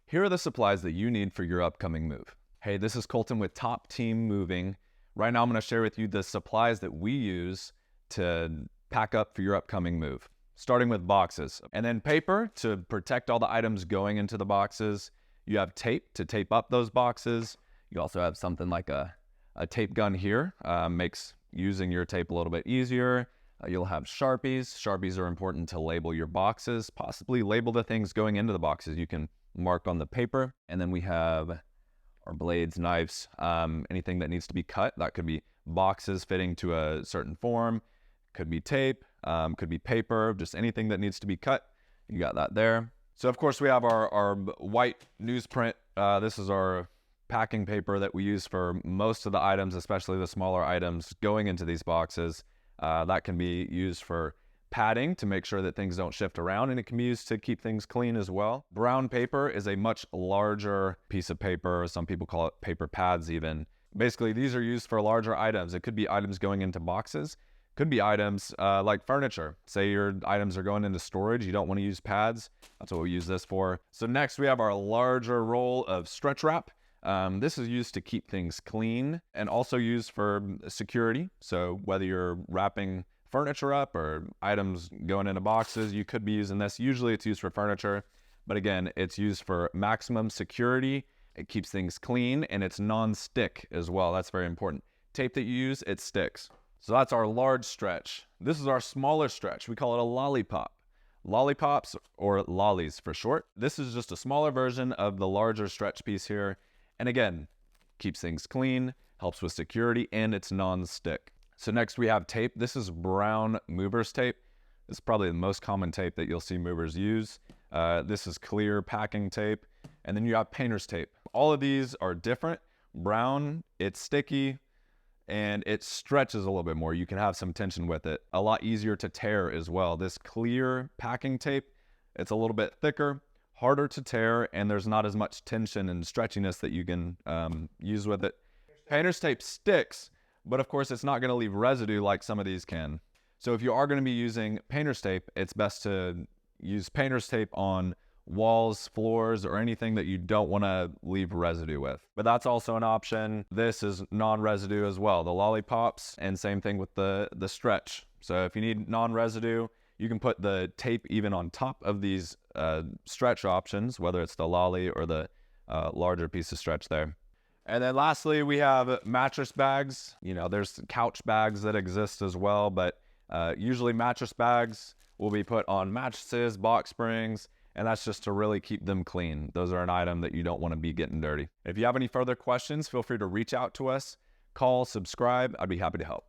Here are the supplies that you need for your upcoming move. Hey, this is Colton with Top Team Moving. Right now I'm going to share with you the supplies that we use to pack up for your upcoming move, starting with boxes. And then paper to protect all the items going into the boxes. You have tape to tape up those boxes. You also have something like a tape gun here. Makes using your tape a little bit easier. You'll have Sharpies. Sharpies are important to label your boxes, possibly label the things going into the boxes. You can mark on the paper. And then we have our blades, knives, anything that needs to be cut. That could be boxes fitting to a certain form, could be tape, could be paper, just anything that needs to be cut. You got that there. So of course we have our white newsprint. This is our packing paper that we use for most of the items, especially the smaller items going into these boxes. That can be used for padding to make sure that things don't shift around, and it can be used to keep things clean as well. Brown paper is a much larger piece of paper. Some people call it paper pads even. Basically, these are used for larger items. It could be items going into boxes. Could be items like furniture. Say your items are going into storage. You don't want to use pads. That's what we use this for. So next we have our larger roll of stretch wrap. This is used to keep things clean and also used for security. So whether you're wrapping furniture up or items going into boxes, you could be using this. Usually it's used for furniture, but again, it's used for maximum security. It keeps things clean and it's non-stick as well. That's very important. Tape that you use, it sticks. So that's our large stretch. This is our smaller stretch. We call it a lollipop. Lollipops, or lollies for short. This is just a smaller version of the larger stretch piece here. And again, keeps things clean, helps with security, and it's non-stick. So next we have tape. This is brown movers tape. This is probably the most common tape that you'll see movers use. This is clear packing tape. And then you have painter's tape. All of these are different. Brown, it's sticky, and it stretches a little bit more. You can have some tension with it. A lot easier to tear as well. This clear packing tape, it's a little bit thicker, harder to tear, and there's not as much tension and stretchiness that you can use with it. Painter's tape sticks, but of course it's not going to leave residue like some of these can. So if you are going to be using painter's tape, it's best to use painter's tape on walls, floors, or anything that you don't want to leave residue with. But that's also an option. This is non-residue as well, the lollipops, and same thing with the stretch. So if you need non-residue, you can put the tape even on top of these stretch options, whether it's the lolly or the larger piece of stretch there. And then lastly, we have mattress bags. You know, there's couch bags that exist as well, but usually mattress bags will be put on mattresses, box springs, and that's just to really keep them clean. Those are an item that you don't want to be getting dirty. If you have any further questions, feel free to reach out to us, call, subscribe. I'd be happy to help.